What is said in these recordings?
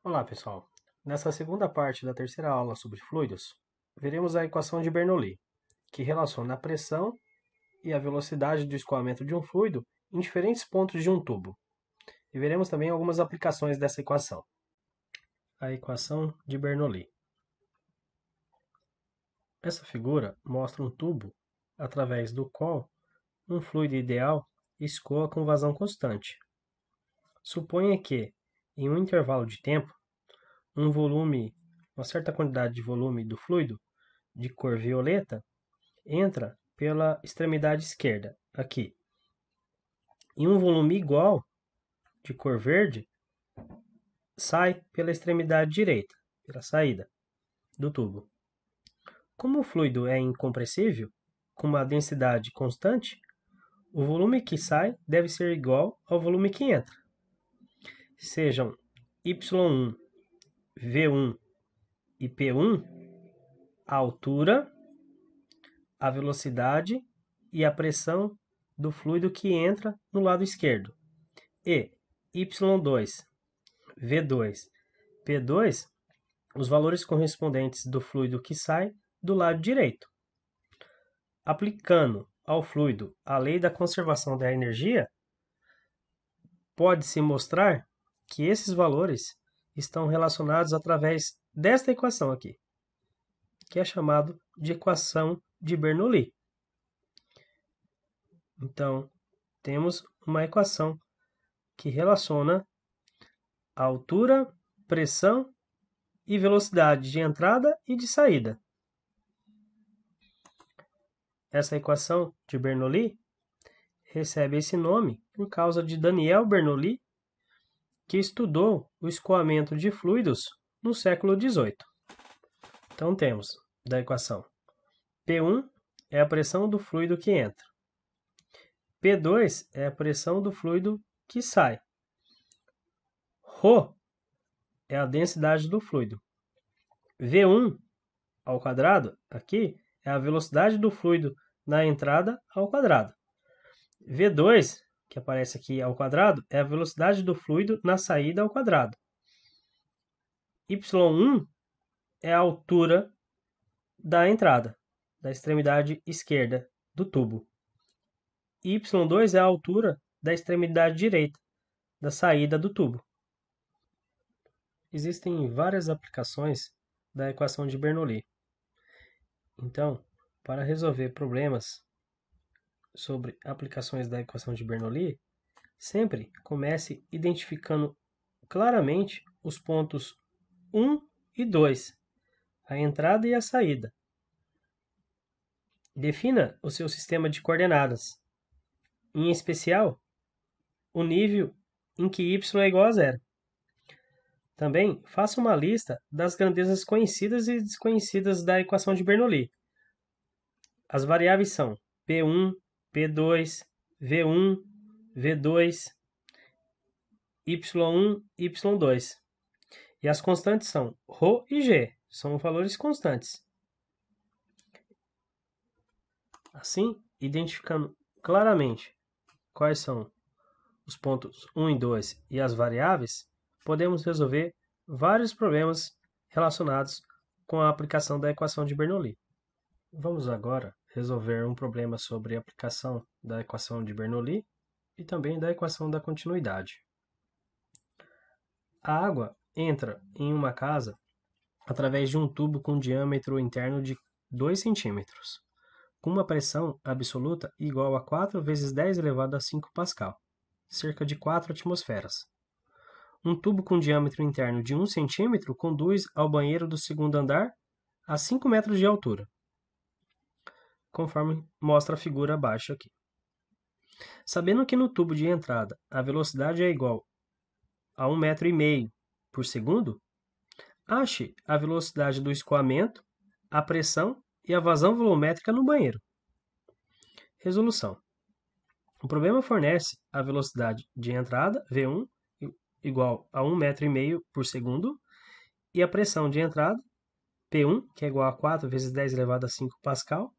Olá, pessoal. Nessa segunda parte da terceira aula sobre fluidos, veremos a equação de Bernoulli, que relaciona a pressão e a velocidade do escoamento de um fluido em diferentes pontos de um tubo. E veremos também algumas aplicações dessa equação. A equação de Bernoulli. Essa figura mostra um tubo através do qual um fluido ideal escoa com vazão constante. Suponha que, em um intervalo de tempo, uma certa quantidade de volume do fluido de cor violeta entra pela extremidade esquerda, aqui. E um volume igual, de cor verde, sai pela extremidade direita, pela saída do tubo. Como o fluido é incompressível, com uma densidade constante, o volume que sai deve ser igual ao volume que entra. Sejam Y1, V1 e P1 a altura, a velocidade e a pressão do fluido que entra no lado esquerdo. E Y2, V2, P2, os valores correspondentes do fluido que sai do lado direito. Aplicando ao fluido a lei da conservação da energia, pode-se mostrar que esses valores estão relacionados através desta equação aqui, que é chamado de equação de Bernoulli. Então, temos uma equação que relaciona a altura, pressão e velocidade de entrada e de saída. Essa equação de Bernoulli recebe esse nome por causa de Daniel Bernoulli, que estudou o escoamento de fluidos no século XVIII. Então temos da equação P1 é a pressão do fluido que entra. P2 é a pressão do fluido que sai. Ρ é a densidade do fluido. V1 ao quadrado, aqui, é a velocidade do fluido na entrada ao quadrado. V2, que aparece aqui ao quadrado, é a velocidade do fluido na saída ao quadrado. Y1 é a altura da entrada, da extremidade esquerda do tubo. Y2 é a altura da extremidade direita, da saída do tubo. Existem várias aplicações da equação de Bernoulli. Então, para resolver problemas sobre aplicações da equação de Bernoulli, sempre comece identificando claramente os pontos 1 e 2, a entrada e a saída. Defina o seu sistema de coordenadas, em especial o nível em que y é igual a zero. Também faça uma lista das grandezas conhecidas e desconhecidas da equação de Bernoulli. As variáveis são P1, P2, V1, V2, Y1 e Y2. E as constantes são ρ e g, são valores constantes. Assim, identificando claramente quais são os pontos 1 e 2 e as variáveis, podemos resolver vários problemas relacionados com a aplicação da equação de Bernoulli. Vamos agora resolver um problema sobre a aplicação da equação de Bernoulli e também da equação da continuidade. A água entra em uma casa através de um tubo com diâmetro interno de 2 centímetros, com uma pressão absoluta igual a 4 vezes 10 elevado a 5 Pascal, cerca de 4 atmosferas. Um tubo com diâmetro interno de 1 centímetro conduz ao banheiro do segundo andar a 5 metros de altura, conforme mostra a figura abaixo aqui. Sabendo que no tubo de entrada a velocidade é igual a 1,5 metro por segundo, ache a velocidade do escoamento, a pressão e a vazão volumétrica no banheiro. Resolução. O problema fornece a velocidade de entrada, V1, igual a 1,5 metro por segundo, e a pressão de entrada, P1, que é igual a 4 vezes 10 elevado a 5 Pascal,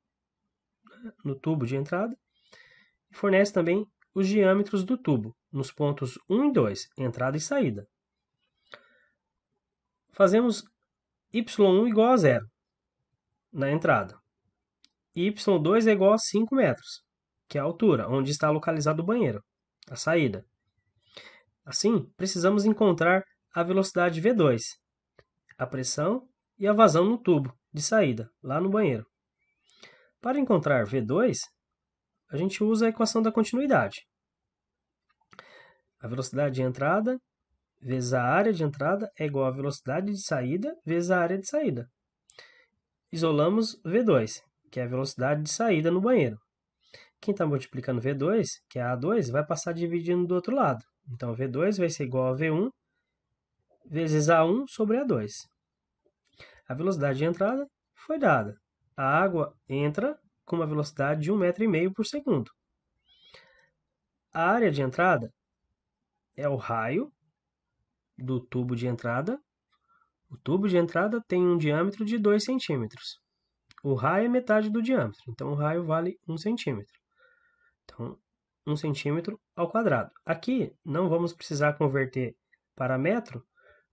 no tubo de entrada, e fornece também os diâmetros do tubo, nos pontos 1 e 2, entrada e saída. Fazemos y1 igual a 0 na entrada. E y2 é igual a 5 metros, que é a altura onde está localizado o banheiro, a saída. Assim, precisamos encontrar a velocidade V2, a pressão e a vazão no tubo de saída, lá no banheiro. Para encontrar V2, a gente usa a equação da continuidade. A velocidade de entrada vezes a área de entrada é igual à velocidade de saída vezes a área de saída. Isolamos V2, que é a velocidade de saída no banheiro. Quem está multiplicando V2, que é A2, vai passar dividindo do outro lado. Então, V2 vai ser igual a V1 vezes A1 sobre A2. A velocidade de entrada foi dada. A água entra com uma velocidade de 1,5 metro por segundo. A área de entrada é o raio do tubo de entrada. O tubo de entrada tem um diâmetro de 2 centímetros. O raio é metade do diâmetro, então o raio vale 1 centímetro. Então, 1 centímetro ao quadrado. Aqui não vamos precisar converter para metro,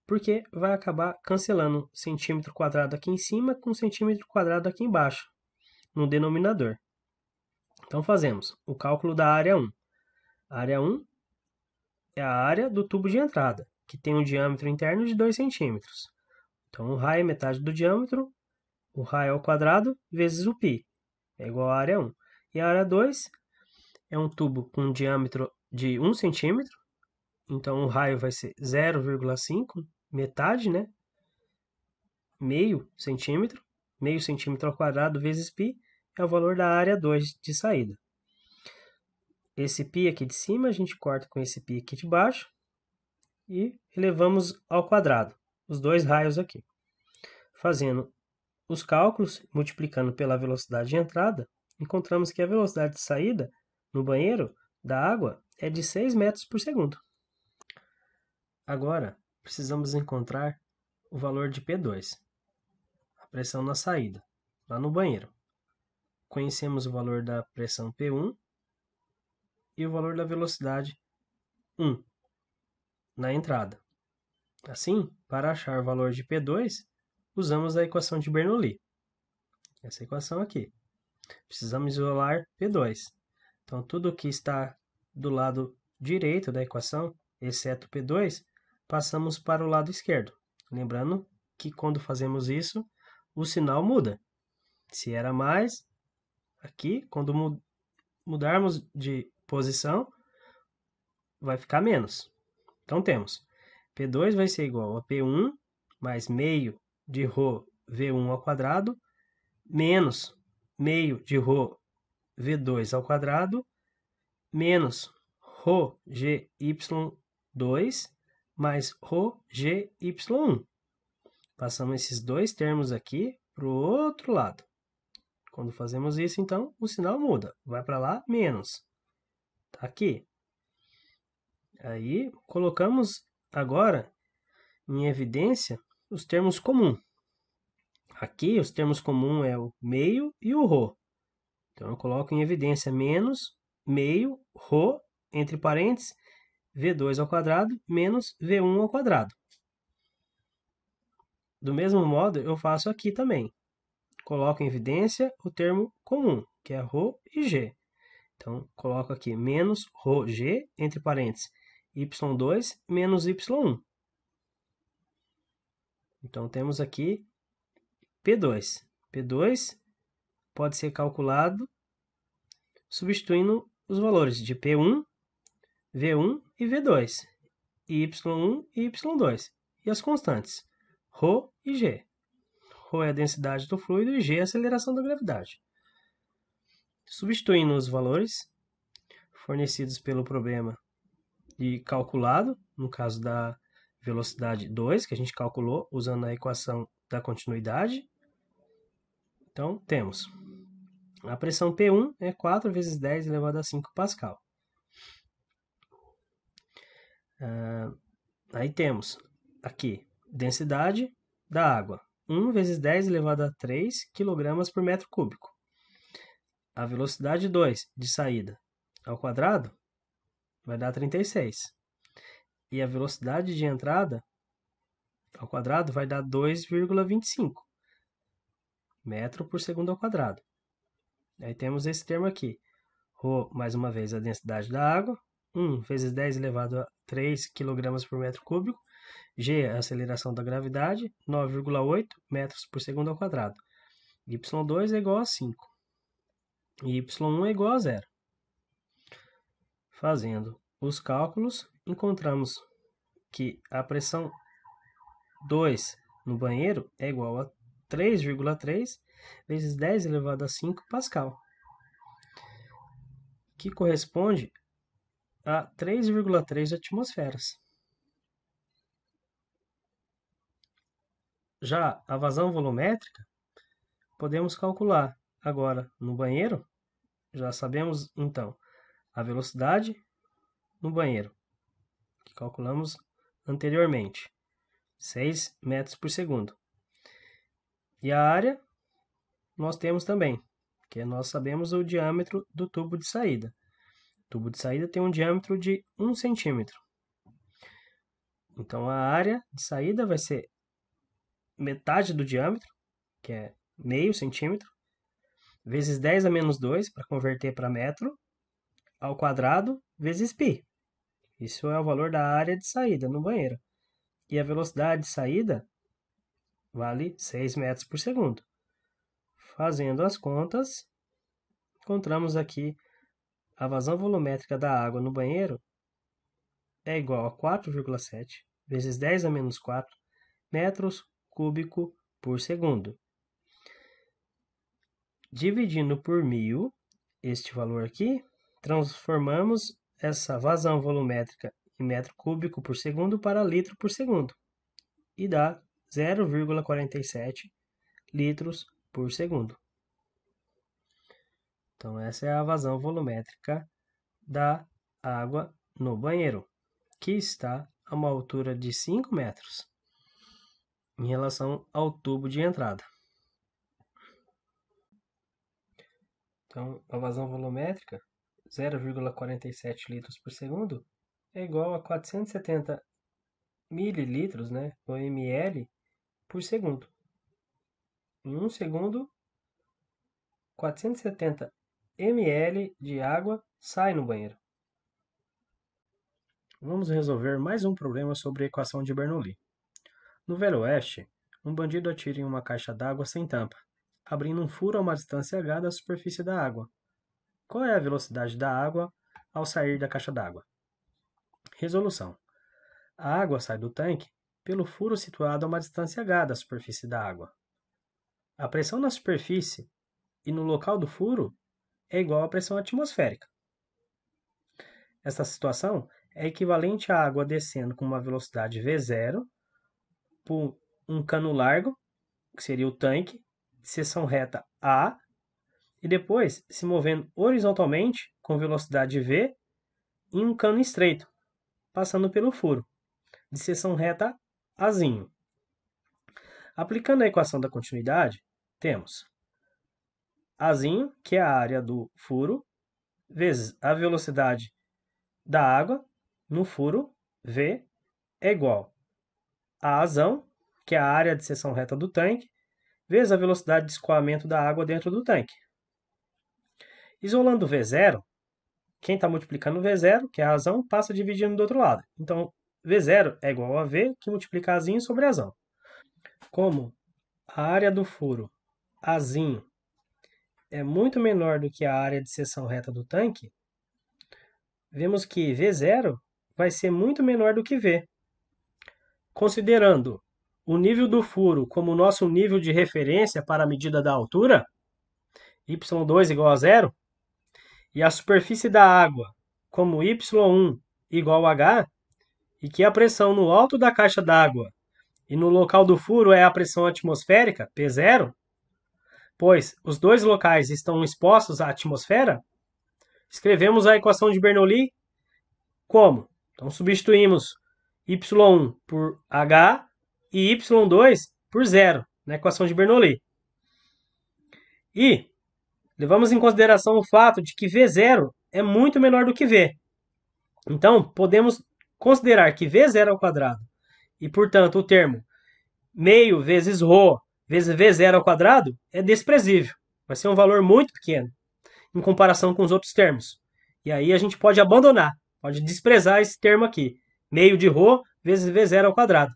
porque vai acabar cancelando centímetro quadrado aqui em cima com centímetro quadrado aqui embaixo, no denominador. Então, fazemos o cálculo da área 1. A área 1 é a área do tubo de entrada, que tem um diâmetro interno de 2 centímetros. Então, o raio é metade do diâmetro, o raio ao quadrado, vezes o π, é igual à área 1. E a área 2 é um tubo com um diâmetro de 1 centímetro, então o raio vai ser 0,5, metade, né? Meio centímetro ao quadrado vezes π é o valor da área 2 de saída. Esse π aqui de cima a gente corta com esse π aqui de baixo e elevamos ao quadrado os dois raios aqui. Fazendo os cálculos, multiplicando pela velocidade de entrada, encontramos que a velocidade de saída no banheiro da água é de 6 metros por segundo. Agora, precisamos encontrar o valor de P2, a pressão na saída, lá no banheiro. Conhecemos o valor da pressão P1 e o valor da velocidade 1 na entrada. Assim, para achar o valor de P2, usamos a equação de Bernoulli. Essa equação aqui. Precisamos isolar P2. Então, tudo que está do lado direito da equação, exceto P2, passamos para o lado esquerdo. Lembrando que quando fazemos isso, o sinal muda. Se era mais, aqui, quando mudarmos de posição, vai ficar menos. Então, temos P2 vai ser igual a P1 mais meio de ρ V1 ao quadrado, menos meio de ρ V2 ao quadrado, menos ρ GY2 mais ρ GY1. Passamos esses dois termos aqui para o outro lado. Quando fazemos isso, então, o sinal muda. Vai para lá, menos. Tá aqui. Aí, colocamos agora em evidência os termos comuns. Aqui, os termos comuns é o meio e o ρ. Então, eu coloco em evidência menos meio ρ, entre parênteses, V2 ao quadrado menos V1 ao quadrado. Do mesmo modo, eu faço aqui também. Coloco em evidência o termo comum, que é ρ e g. Então, coloco aqui menos ρg, entre parênteses, y2 menos y1. Então, temos aqui P2. P2 pode ser calculado substituindo os valores de P1, V1 e V2, e y1 e y2, e as constantes, ρ e g. ρ é a densidade do fluido e g é a aceleração da gravidade. Substituindo os valores fornecidos pelo problema e calculado, no caso da velocidade 2, que a gente calculou usando a equação da continuidade. Então, temos a pressão P1 é 4 vezes 10 elevado a 5 Pascal. Aí temos aqui densidade da água, 1 vezes 10 elevado a 3 kg por metro cúbico. A velocidade 2 de saída ao quadrado vai dar 36. E a velocidade de entrada ao quadrado vai dar 2,25 metro por segundo ao quadrado. Aí temos esse termo aqui. Rho, mais uma vez, a densidade da água. 1 vezes 10 elevado a 3 kg por metro cúbico. G, a aceleração da gravidade, 9,8 metros por segundo ao quadrado. Y2 é igual a 5. E Y1 é igual a 0. Fazendo os cálculos, encontramos que a pressão 2 no banheiro é igual a 3,3 vezes 10 elevado a 5 Pascal, que corresponde a 3,3 atmosferas. Já a vazão volumétrica, podemos calcular agora no banheiro. Já sabemos, então, a velocidade no banheiro, que calculamos anteriormente, 6 metros por segundo. E a área, nós temos também, que nós sabemos o diâmetro do tubo de saída. O tubo de saída tem um diâmetro de 1 centímetro. Então, a área de saída vai ser metade do diâmetro, que é meio centímetro, vezes 10 a menos 2, para converter para metro, ao quadrado, vezes π. Isso é o valor da área de saída no banheiro. E a velocidade de saída vale 6 metros por segundo. Fazendo as contas, encontramos aqui a vazão volumétrica da água no banheiro é igual a 4,7 vezes 10 a menos 4 metros cúbicos por segundo. Dividindo por 1000, este valor aqui, transformamos essa vazão volumétrica em metro cúbico por segundo para litro por segundo. E dá 0,47 litros por segundo. Então, essa é a vazão volumétrica da água no banheiro, que está a uma altura de 5 metros em relação ao tubo de entrada. Então, a vazão volumétrica, 0,47 litros por segundo, é igual a 470 mililitros, ou ml, por segundo. Em 1 segundo, 470 ml de água sai no banheiro. Vamos resolver mais um problema sobre a equação de Bernoulli. No Velho Oeste, um bandido atira em uma caixa d'água sem tampa, abrindo um furo a uma distância h da superfície da água. Qual é a velocidade da água ao sair da caixa d'água? Resolução. A água sai do tanque pelo furo situado a uma distância h da superfície da água. A pressão na superfície e no local do furo é igual à pressão atmosférica. Esta situação é equivalente à água descendo com uma velocidade V0 por um cano largo, que seria o tanque, de seção reta A, e depois se movendo horizontalmente com velocidade V em um cano estreito, passando pelo furo, de seção reta Azinho. Aplicando a equação da continuidade, temos Azinho, que é a área do furo, vezes a velocidade da água no furo, V, é igual a Azão, que é a área de seção reta do tanque, vezes a velocidade de escoamento da água dentro do tanque. Isolando V0, quem está multiplicando V0, que é a Azão, passa dividindo do outro lado. Então, V0 é igual a V, que multiplica Azinho sobre Azão. Como a área do furo, Azinho, é muito menor do que a área de seção reta do tanque, vemos que V0 vai ser muito menor do que V. Considerando o nível do furo como nosso nível de referência para a medida da altura, y2 igual a 0, e a superfície da água como y1 igual a h, e que a pressão no alto da caixa d'água e no local do furo é a pressão atmosférica, P0, pois os dois locais estão expostos à atmosfera, escrevemos a equação de Bernoulli como? Então, substituímos y1 por h e y2 por 0 na equação de Bernoulli. E levamos em consideração o fato de que V0 é muito menor do que V. Então, podemos considerar que V0 ao quadrado e, portanto, o termo meio vezes ρ vezes V0 ao quadrado é desprezível. Vai ser um valor muito pequeno em comparação com os outros termos. E aí a gente pode abandonar, pode desprezar esse termo aqui. Meio de ρ vezes V0 ao quadrado.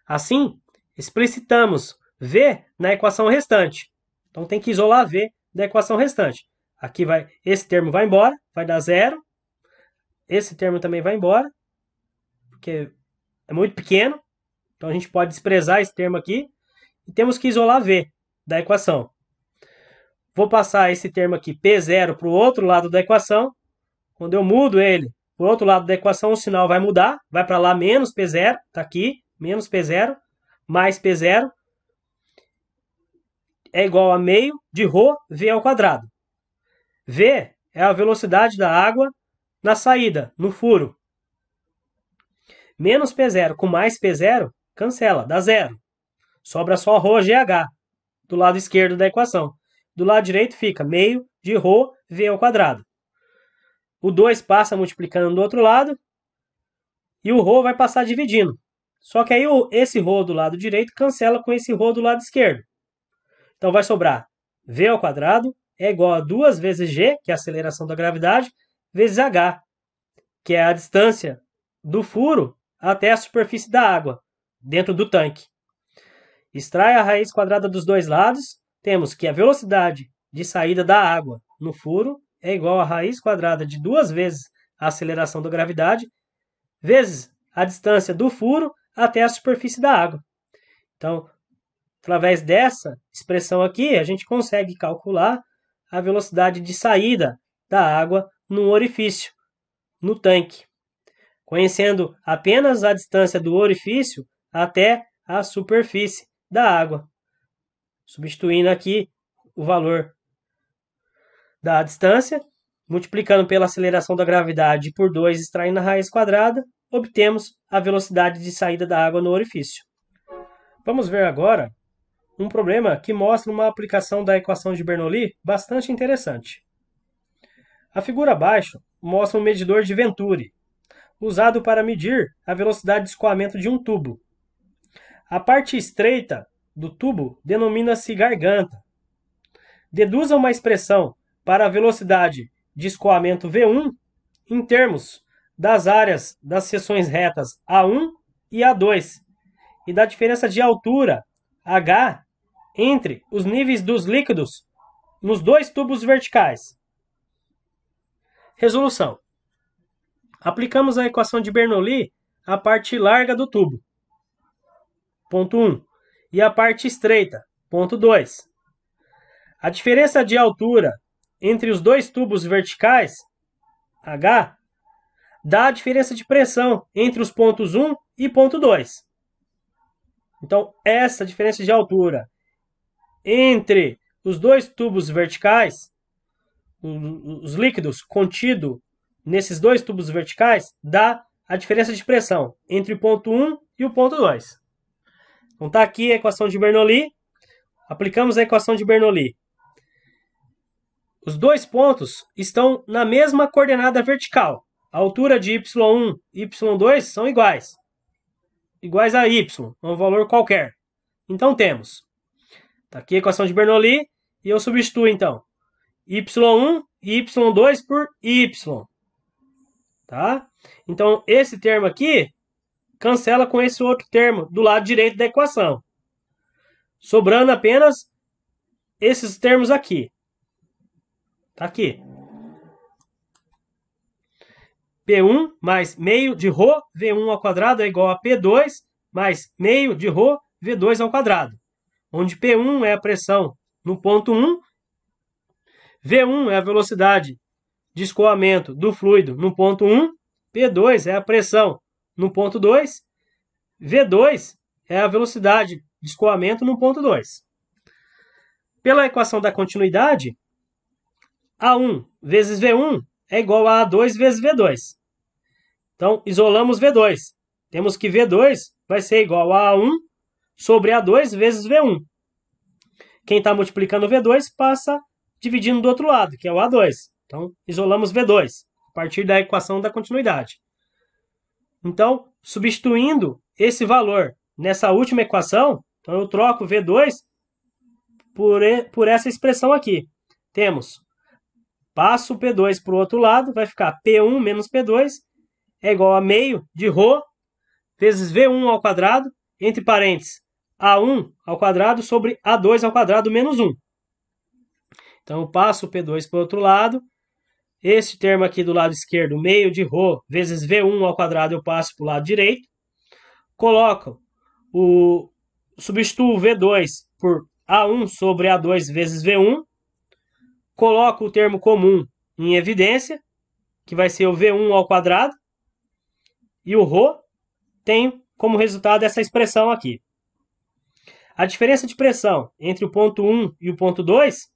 Assim, explicitamos V na equação restante. Então tem que isolar V da equação restante. Aqui esse termo vai embora, vai dar zero. Esse termo também vai embora, porque é muito pequeno. Então a gente pode desprezar esse termo aqui. E temos que isolar V da equação. Vou passar esse termo aqui, P0, para o outro lado da equação. Quando eu mudo ele para o outro lado da equação, o sinal vai mudar. Vai para lá menos P0, está aqui, menos P0, mais P0 é igual a meio de ρ V ao quadrado. V é a velocidade da água na saída, no furo. Menos P0 com mais P0, cancela, dá zero. Sobra só ρGH do lado esquerdo da equação. Do lado direito fica meio de ρ V ao quadrado. O 2 passa multiplicando do outro lado e o ρ vai passar dividindo. Só que aí esse ρ do lado direito cancela com esse ρ do lado esquerdo. Então vai sobrar V ao quadrado é igual a 2 vezes G, que é a aceleração da gravidade, vezes H, que é a distância do furo até a superfície da água, dentro do tanque. Extrai a raiz quadrada dos dois lados, temos que a velocidade de saída da água no furo é igual a raiz quadrada de 2 vezes a aceleração da gravidade, vezes a distância do furo até a superfície da água. Então, através dessa expressão aqui, a gente consegue calcular a velocidade de saída da água num orifício, no tanque, conhecendo apenas a distância do orifício até a superfície da água. Substituindo aqui o valor da distância, multiplicando pela aceleração da gravidade por 2, extraindo a raiz quadrada, obtemos a velocidade de saída da água no orifício. Vamos ver agora um problema que mostra uma aplicação da equação de Bernoulli bastante interessante. A figura abaixo mostra um medidor de Venturi, usado para medir a velocidade de escoamento de um tubo. A parte estreita do tubo denomina-se garganta. Deduza uma expressão para a velocidade de escoamento V1 em termos das áreas das seções retas A1 e A2 e da diferença de altura H entre os níveis dos líquidos nos dois tubos verticais. Resolução. Aplicamos a equação de Bernoulli à parte larga do tubo, ponto 1, e à parte estreita, ponto 2. A diferença de altura entre os dois tubos verticais, H, dá a diferença de pressão entre os pontos 1 e ponto 2. Então, essa diferença de altura entre os dois tubos verticais, os líquidos contidos nesses dois tubos verticais, dá a diferença de pressão entre o ponto 1 e o ponto 2. Então está aqui a equação de Bernoulli. Aplicamos a equação de Bernoulli. Os dois pontos estão na mesma coordenada vertical. A altura de y1 e y2 são iguais. Iguais a y, um valor qualquer. Então temos. Está aqui a equação de Bernoulli. E eu substituo então y1 e y2 por y. Tá? Então esse termo aqui cancela com esse outro termo do lado direito da equação. Sobrando apenas esses termos aqui. Tá aqui. P1 mais meio de ρ V1 ao quadrado é igual a P2 mais meio de ρ V2 ao quadrado. Onde P1 é a pressão no ponto 1, V1 é a velocidade de escoamento do fluido no ponto 1, P2 é a pressão no ponto 2, V2 é a velocidade de escoamento no ponto 2. Pela equação da continuidade, A1 vezes V1 é igual a A2 vezes V2. Então, isolamos V2. Temos que V2 vai ser igual a A1 sobre A2 vezes V1. Quem está multiplicando V2 passa dividindo do outro lado, que é o A2. Então, isolamos V2 a partir da equação da continuidade. Então, substituindo esse valor nessa última equação, então eu troco V2 por essa expressão aqui. Temos, passo o P2 para o outro lado, vai ficar P1 menos P2 é igual a meio de ρ vezes V1 ao quadrado, entre parênteses, A1 ao quadrado sobre A2 ao quadrado menos 1. Então, eu passo o P2 para o outro lado. Esse termo aqui do lado esquerdo, meio de ρ vezes V1 ao quadrado, eu passo para o lado direito. Substituo o V2 por A1 sobre A2 vezes V1. Coloco o termo comum em evidência, que vai ser o V1 ao quadrado. E o ρ tem como resultado essa expressão aqui. A diferença de pressão entre o ponto 1 e o ponto 2,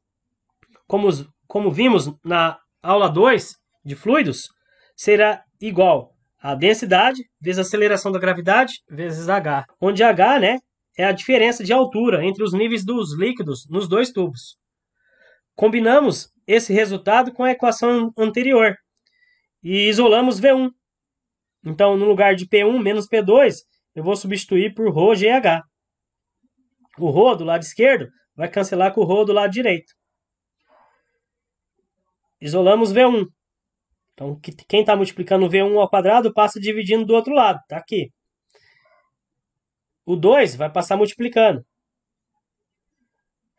como vimos na aula 2 de fluidos, será igual a densidade vezes a aceleração da gravidade vezes h, onde h, né, é a diferença de altura entre os níveis dos líquidos nos dois tubos. Combinamos esse resultado com a equação anterior e isolamos V1. Então, no lugar de P1 menos P2, eu vou substituir por ρgh. O ρ do lado esquerdo vai cancelar com o ρ do lado direito. Isolamos V1. Então, quem está multiplicando V1 ao quadrado passa dividindo do outro lado. Está aqui. O 2 vai passar multiplicando.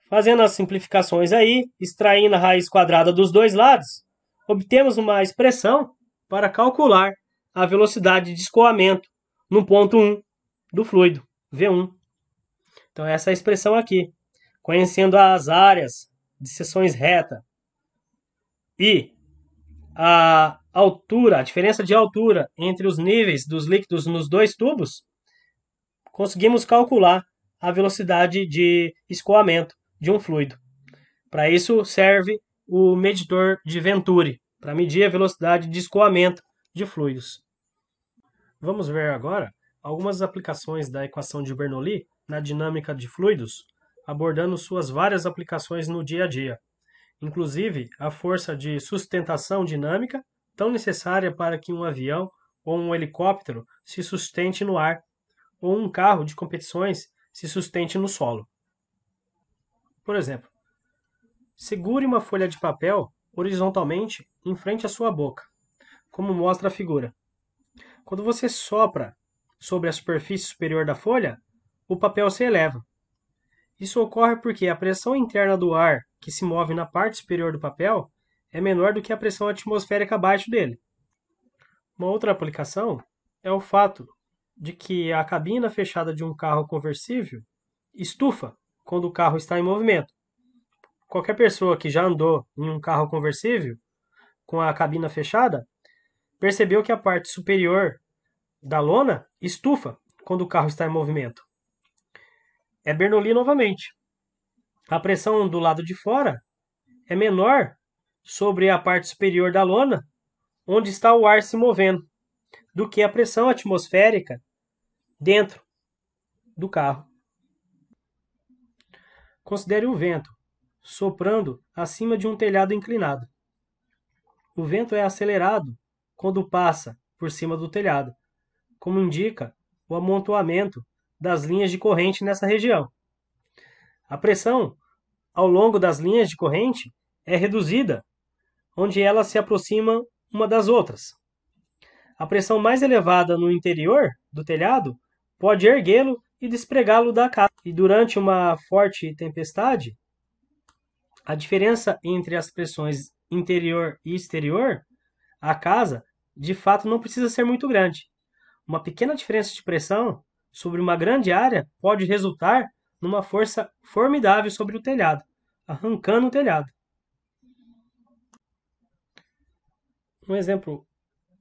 Fazendo as simplificações aí, extraindo a raiz quadrada dos dois lados, obtemos uma expressão para calcular a velocidade de escoamento no ponto 1 do fluido, V1. Então, essa é a expressão aqui. Conhecendo as áreas de seções reta e a altura, a diferença de altura entre os níveis dos líquidos nos dois tubos, conseguimos calcular a velocidade de escoamento de um fluido. Para isso serve o medidor de Venturi, para medir a velocidade de escoamento de fluidos. Vamos ver agora algumas aplicações da equação de Bernoulli na dinâmica de fluidos, abordando suas várias aplicações no dia a dia, inclusive a força de sustentação dinâmica, tão necessária para que um avião ou um helicóptero se sustente no ar, ou um carro de competições se sustente no solo. Por exemplo, segure uma folha de papel horizontalmente em frente à sua boca, como mostra a figura. Quando você sopra sobre a superfície superior da folha, o papel se eleva. Isso ocorre porque a pressão interna do ar que se move na parte superior do papel é menor do que a pressão atmosférica abaixo dele. Uma outra aplicação é o fato de que a cabina fechada de um carro conversível estufa quando o carro está em movimento. Qualquer pessoa que já andou em um carro conversível com a cabina fechada percebeu que a parte superior da lona estufa quando o carro está em movimento. É Bernoulli novamente. A pressão do lado de fora é menor sobre a parte superior da lona, onde está o ar se movendo, do que a pressão atmosférica dentro do carro. Considere o vento soprando acima de um telhado inclinado. O vento é acelerado quando passa por cima do telhado, como indica o amontoamento das linhas de corrente nessa região. A pressão ao longo das linhas de corrente é reduzida, onde elas se aproximam uma das outras. A pressão mais elevada no interior do telhado pode erguê-lo e despregá-lo da casa. E durante uma forte tempestade, a diferença entre as pressões interior e exterior, a casa, de fato não precisa ser muito grande. Uma pequena diferença de pressão sobre uma grande área pode resultar numa força formidável sobre o telhado, arrancando o telhado. Um exemplo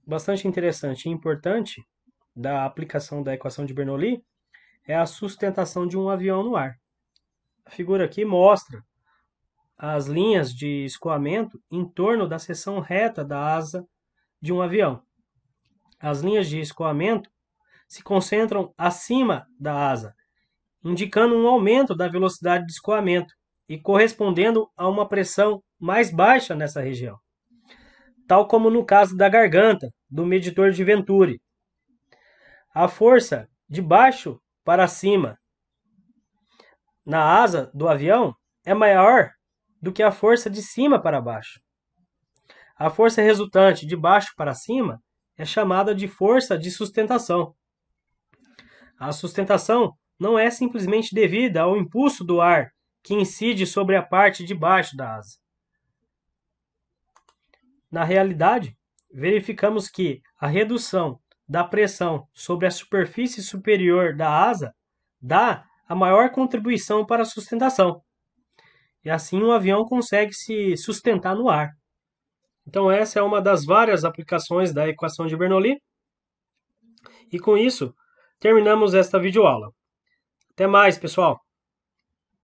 bastante interessante e importante da aplicação da equação de Bernoulli é a sustentação de um avião no ar. A figura aqui mostra as linhas de escoamento em torno da seção reta da asa de um avião. As linhas de escoamento se concentram acima da asa, indicando um aumento da velocidade de escoamento e correspondendo a uma pressão mais baixa nessa região, tal como no caso da garganta do medidor de Venturi. A força debaixo para cima na asa do avião é maior do que a força de cima para baixo. A força resultante de baixo para cima é chamada de força de sustentação. A sustentação não é simplesmente devida ao impulso do ar que incide sobre a parte de baixo da asa. Na realidade, verificamos que a redução da pressão sobre a superfície superior da asa dá a maior contribuição para a sustentação. E assim o avião consegue se sustentar no ar. Então essa é uma das várias aplicações da equação de Bernoulli. E com isso, terminamos esta videoaula. Até mais, pessoal!